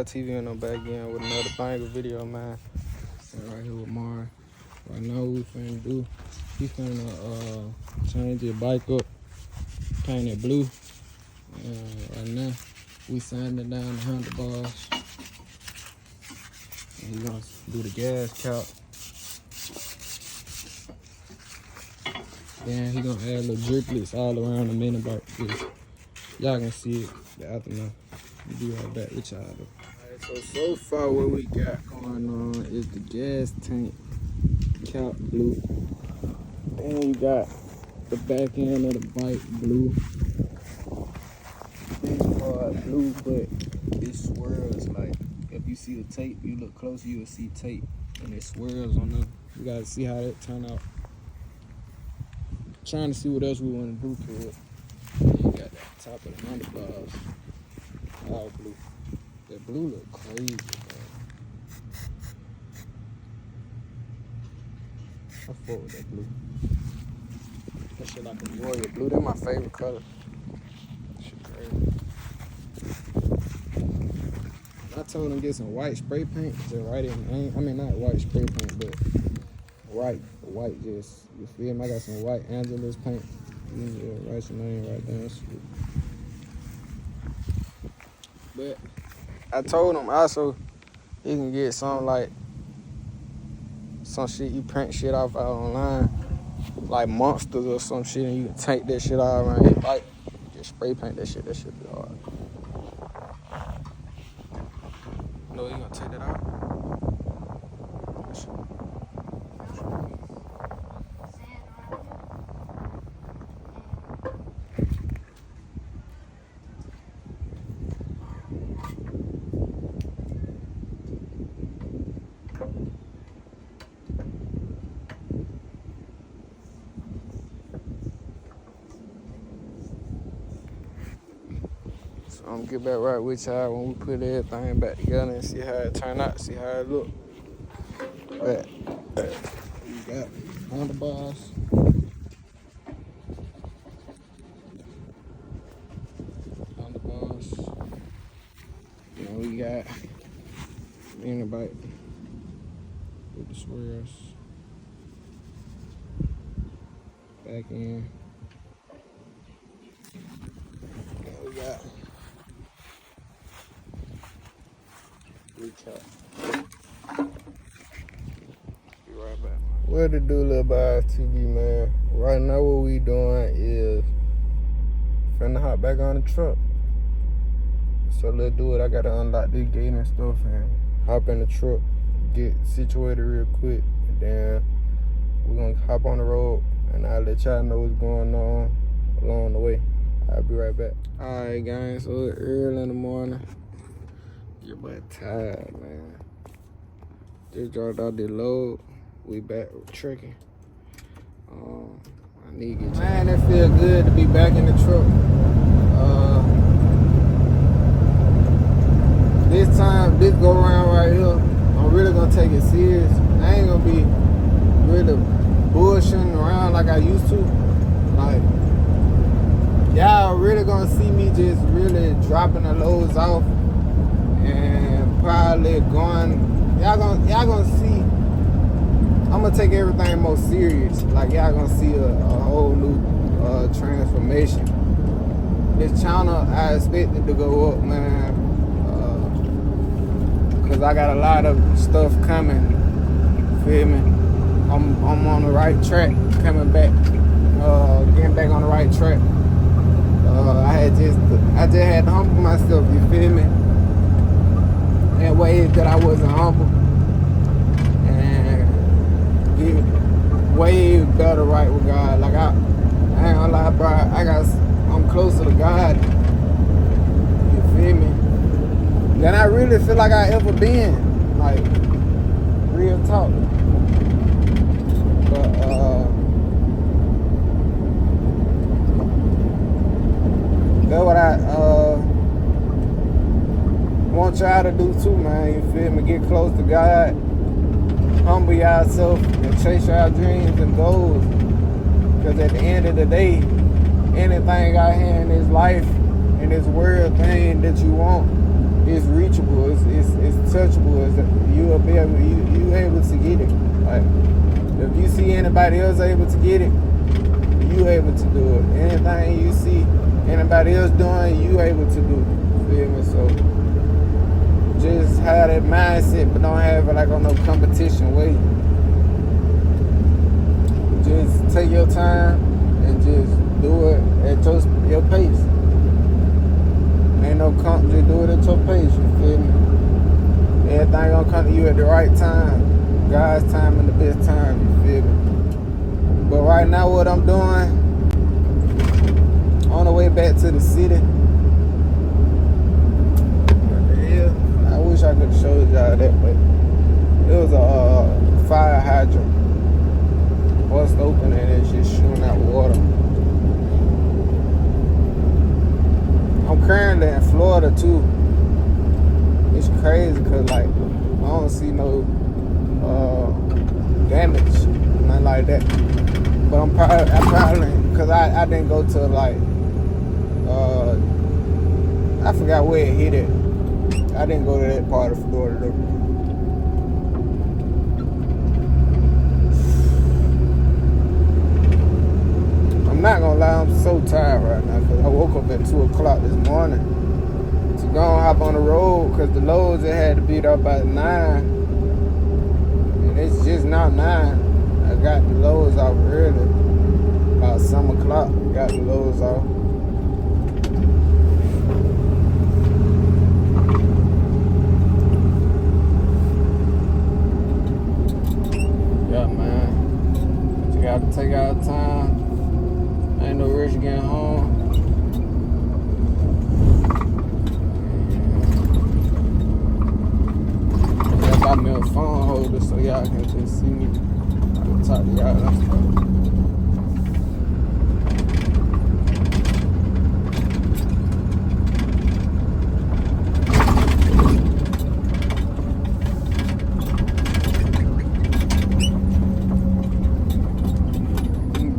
Wild TV and I'm back again with another banger video, man. Sitting right here with Mar. Right now what we finna change his bike up, paint it blue. Right now we sanding down the handlebars. And he gonna do the gas cap. Then he gonna add little driplets all around the mini bike. Y'all can see it, the aftermath. We'll be right back with y'all though. Alright, so far what we got going on is the gas tank cap blue. Then you got the back end of the bike blue. This part blue, but it swirls. Like if you see the tape, you look closer, you'll see tape, and it swirls on them. You gotta see how that turn out. Trying to see what else we want to do to it. And you got that top of the handlebars, all blue. That blue look crazy, man. I fuck with that blue. That shit like a warrior blue. That's my favorite color. That shit crazy. I told him get some white spray paint. Just right in. I mean not white spray paint, but white just, you feel me? I got some white Angelus paint. Yeah, write your name right there. But I told him also he can get some shit you print shit off out online, like Monsters or some shit, and you can take that shit all around your bike. Just spray paint that shit. That shit be hard. No, you gonna take that out? So I'm gonna get back right with y'all when we put everything back together and see how it turn out, see how it look. But we got handlebars. And we got mini bike with the swirls. Back in. And we got recap. Be right back. What to do, Lil Bias TV, man? Right now what we doing is finna hop back on the truck. So let's do it. I gotta unlock this gate and stuff and hop in the truck, get situated real quick, and then we're gonna hop on the road and I'll let y'all know what's going on along the way. I'll be right back. Alright guys, so it's early in the morning. Your boy tired, man. Just dropped out the load. We back trekking. I need to get man, it feel good to be back in the truck. This time, this go around right here, I'm really gonna take it serious. I ain't gonna be really bullshitting around like I used to. Like, y'all really gonna see me just really dropping the loads off and probably going. Y'all gonna see. I'm gonna take everything more serious. Like y'all gonna see a whole new transformation. This channel, I expect it to go up, man. Cause I got a lot of stuff coming, feel me? I'm on the right track, coming back, getting back on the right track. I just had to humble myself, you feel me? In ways that I wasn't humble, and get way better right with God. Like I ain't gonna lie, bro. I'm closer to God. You feel me? Than I really feel like I ever been, like real talk. But that's what I want y'all to do too, man. You feel me? Get close to God, humble yourself, and chase your dreams and goals. Because at the end of the day, anything out here in this life, in this world thing that you want, it's reachable, it's touchable. You will be able, you able to get it. Like if you see anybody else able to get it, you able to do it. Anything you see anybody else doing, you able to do. Feel me? So just have that mindset, but don't have it like on no competition way. Just take your time and just do it at your pace. Ain't no just do it at your pace, you feel me? Everything gonna come to you at the right time. God's time and the best time, you feel me? But right now what I'm doing, on the way back to the city, I wish I could have showed y'all that, but it was a fire hydrant bust open and it's just shooting out water. I'm currently in Florida too. It's crazy because like I don't see no damage, nothing like that. But I probably because I didn't go to like I forgot where it hit it. I didn't go to that part of Florida though. I'm not gonna lie, I'm so tired right now because I woke up at 2 o'clock this morning to go and hop on the road because the loads it had to be there by 9, and it's just now 9. I got the loads off early, about 7 o'clock. Got the loads off. Yeah, man. You gotta take our time. Ain't no rush getting home. I got me a phone holder so y'all can just see me. I can talk to y'all and stuff.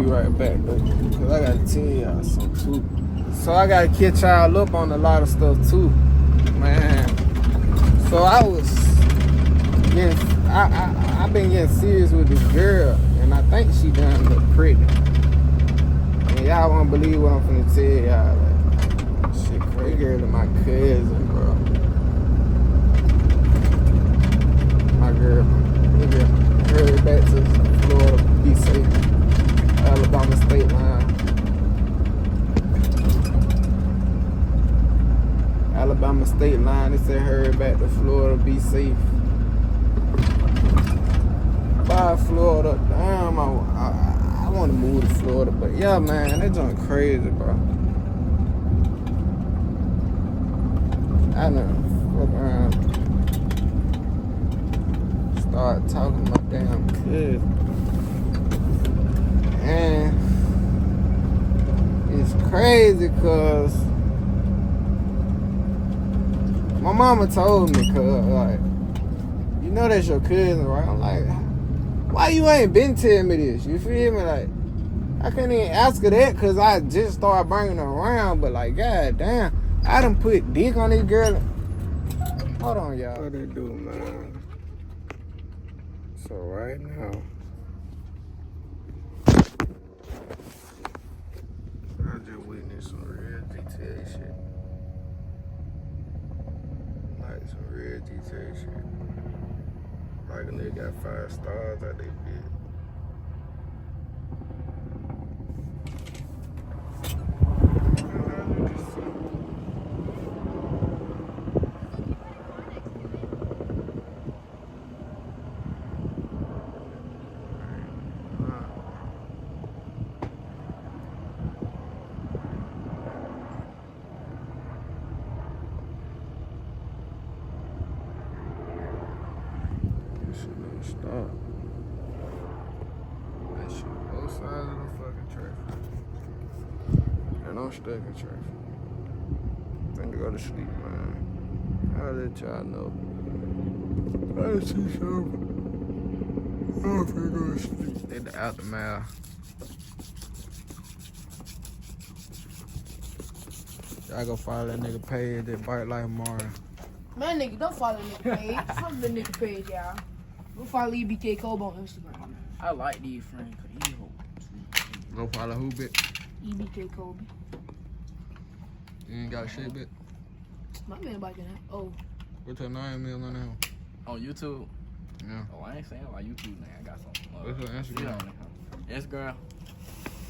Right back though, cause I gotta tell y'all something too. So I gotta catch y'all up on a lot of stuff too, man. So I was getting, I've been getting serious with this girl, and I think she done look pregnant. And y'all won't believe what I'm finna tell y'all. Like, shit crazy. Girl is my cousin, bro. My girl, hurry back to Florida, be safe. Alabama state line. Alabama state line. It said hurry back to Florida, be safe. Bye, Florida. Damn, I want to move to Florida, but yeah, man, that joint crazy, bro. I done fuck around. Start talking to my damn cousin. And it's crazy because my mama told me, cause like, you know that's your cousin, right? I'm like, why you ain't been telling me this? You feel me? Like, I couldn't even ask her that because I just started bringing her around. But like, god damn, I done put dick on this girl. Hold on, y'all. What they do, man? So right now, I just witnessed some real GTA shit. Like some real GTA shit. Like a nigga got 5 stars out they bit. Stop. That shit both sides of the fucking traffic. And I'm stuck in traffic. Finna go to sleep, man. I'll let y'all know. I see something. I'm finna go to sleep. They the aftermath. Y'all go follow that nigga page that Bite Like Mario. Man, nigga, don't follow the nigga page. Fuck the nigga page, y'all. Go follow EBK Kobe on Instagram. I like these friends, cause these hoes. Go follow who, bit? EBK Kobe. You ain't got shit, bit? My man back in that. Oh. What's your name is on there? On YouTube? Yeah. Oh, I ain't saying like YouTube, man. I got some. What's your Instagram? Instagram.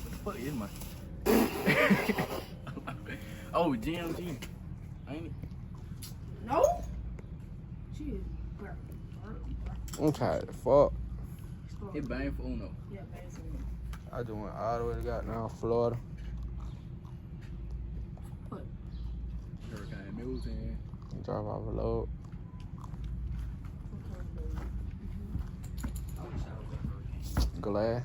What the fuck is my? Oh, GMG. Ain't it? No? Shit. I'm tired of fuck. It bang for Uno. Yeah, man. I just went all the way to goddamn Florida. What? Hurricane Milton. Drop off a load. I wish I was at Hurricane. Glad.